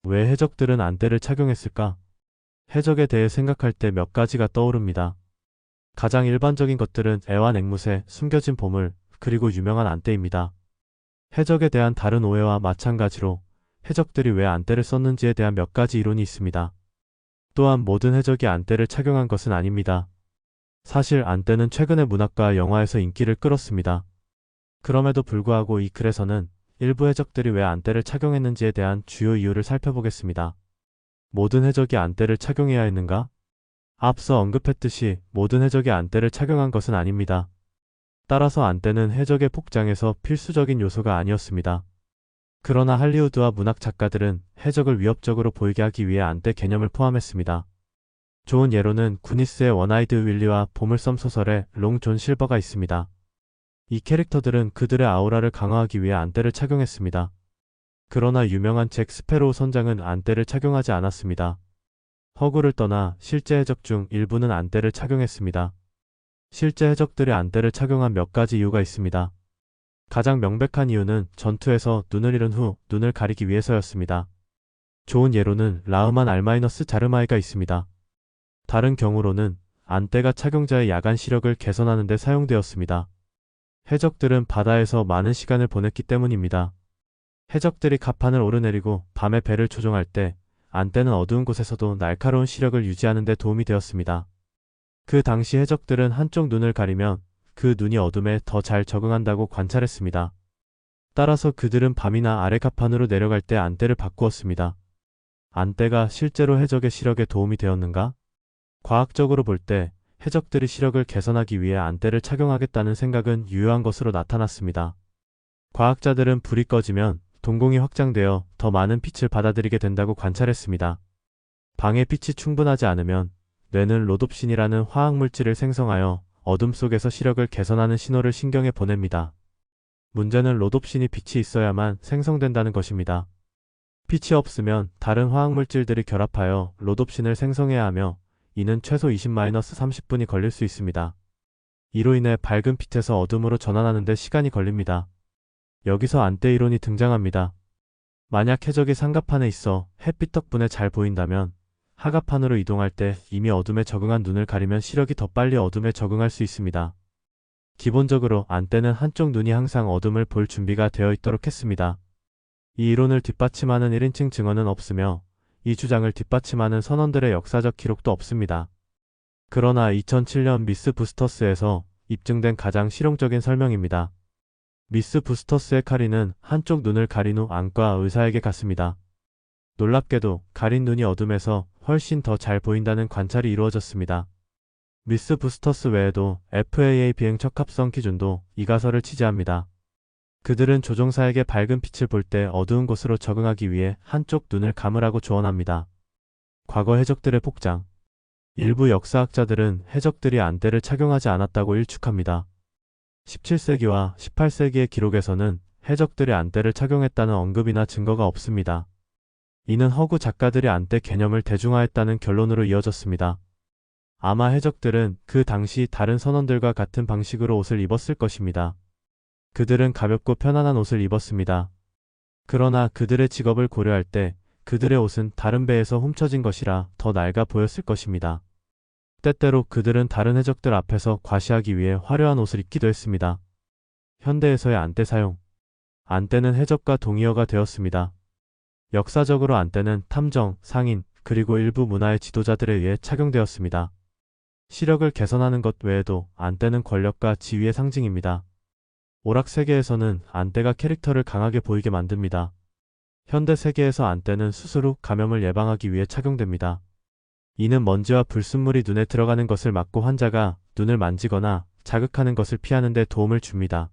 왜 해적들은 안대를 착용했을까? 해적에 대해 생각할 때 몇 가지가 떠오릅니다. 가장 일반적인 것들은 애완 앵무새, 숨겨진 보물, 그리고 유명한 안대입니다. 해적에 대한 다른 오해와 마찬가지로 해적들이 왜 안대를 썼는지에 대한 몇 가지 이론이 있습니다. 또한 모든 해적이 안대를 착용한 것은 아닙니다. 사실 안대는 최근에 문학과 영화에서 인기를 끌었습니다. 그럼에도 불구하고 이 글에서는 일부 해적들이 왜 안대를 착용했는지에 대한 주요 이유를 살펴보겠습니다. 모든 해적이 안대를 착용해야 했는가? 앞서 언급했듯이 모든 해적이 안대를 착용한 것은 아닙니다. 따라서 안대는 해적의 복장에서 필수적인 요소가 아니었습니다. 그러나 할리우드와 문학 작가들은 해적을 위협적으로 보이게 하기 위해 안대 개념을 포함했습니다. 좋은 예로는 구니스의 원아이드 윌리와 보물섬 소설의 롱 존 실버가 있습니다. 이 캐릭터들은 그들의 아우라를 강화하기 위해 안대를 착용했습니다. 그러나 유명한 잭 스페로우 선장은 안대를 착용하지 않았습니다. 허구를 떠나 실제 해적 중 일부는 안대를 착용했습니다. 실제 해적들의 안대를 착용한 몇 가지 이유가 있습니다. 가장 명백한 이유는 전투에서 눈을 잃은 후 눈을 가리기 위해서였습니다. 좋은 예로는 라흐만 알마이너스 자르마이가 있습니다. 다른 경우로는 안대가 착용자의 야간 시력을 개선하는 데 사용되었습니다. 해적들은 바다에서 많은 시간을 보냈기 때문입니다. 해적들이 갑판을 오르내리고 밤에 배를 조종할 때 안대는 어두운 곳에서도 날카로운 시력을 유지하는 데 도움이 되었습니다. 그 당시 해적들은 한쪽 눈을 가리면 그 눈이 어둠에 더 잘 적응한다고 관찰했습니다. 따라서 그들은 밤이나 아래 갑판으로 내려갈 때 안대를 바꾸었습니다. 안대가 실제로 해적의 시력에 도움이 되었는가? 과학적으로 볼 때 해적들이 시력을 개선하기 위해 안대를 착용하겠다는 생각은 유효한 것으로 나타났습니다. 과학자들은 불이 꺼지면 동공이 확장되어 더 많은 빛을 받아들이게 된다고 관찰했습니다. 방의 빛이 충분하지 않으면 뇌는 로돛신이라는 화학물질을 생성하여 어둠 속에서 시력을 개선하는 신호를 신경에 보냅니다. 문제는 로돛신이 빛이 있어야만 생성된다는 것입니다. 빛이 없으면 다른 화학물질들이 결합하여 로돛신을 생성해야 하며 이는 최소 20-30분이 걸릴 수 있습니다. 이로 인해 밝은 빛에서 어둠으로 전환하는 데 시간이 걸립니다. 여기서 안대 이론이 등장합니다. 만약 해적이 상갑판에 있어 햇빛 덕분에 잘 보인다면 하갑판으로 이동할 때 이미 어둠에 적응한 눈을 가리면 시력이 더 빨리 어둠에 적응할 수 있습니다. 기본적으로 안대는 한쪽 눈이 항상 어둠을 볼 준비가 되어 있도록 했습니다. 이 이론을 뒷받침하는 1인칭 증언은 없으며 이 주장을 뒷받침하는 선원들의 역사적 기록도 없습니다. 그러나 2007년 미스 부스터스에서 입증된 가장 실용적인 설명입니다. 미스 부스터스의 카린은 한쪽 눈을 가린 후 안과 의사에게 갔습니다. 놀랍게도 가린 눈이 어둠에서 훨씬 더 잘 보인다는 관찰이 이루어졌습니다. 미스 부스터스 외에도 FAA 비행 적합성 기준도 이 가설을 지지합니다. 그들은 조종사에게 밝은 빛을 볼 때 어두운 곳으로 적응하기 위해 한쪽 눈을 감으라고 조언합니다. 과거 해적들의 복장. 일부 역사학자들은 해적들이 안대를 착용하지 않았다고 일축합니다. 17세기와 18세기의 기록에서는 해적들이 안대를 착용했다는 언급이나 증거가 없습니다. 이는 허구 작가들이 안대 개념을 대중화했다는 결론으로 이어졌습니다. 아마 해적들은 그 당시 다른 선원들과 같은 방식으로 옷을 입었을 것입니다. 그들은 가볍고 편안한 옷을 입었습니다. 그러나 그들의 직업을 고려할 때 그들의 옷은 다른 배에서 훔쳐진 것이라 더 낡아 보였을 것입니다. 때때로 그들은 다른 해적들 앞에서 과시하기 위해 화려한 옷을 입기도 했습니다. 현대에서의 안대 사용. 안대는 해적과 동의어가 되었습니다. 역사적으로 안대는 탐정, 상인, 그리고 일부 문화의 지도자들에 의해 착용되었습니다. 시력을 개선하는 것 외에도 안대는 권력과 지위의 상징입니다. 오락 세계에서는 안대가 캐릭터를 강하게 보이게 만듭니다. 현대 세계에서 안대는 수술 후 감염을 예방하기 위해 착용됩니다. 이는 먼지와 불순물이 눈에 들어가는 것을 막고 환자가 눈을 만지거나 자극하는 것을 피하는 데 도움을 줍니다.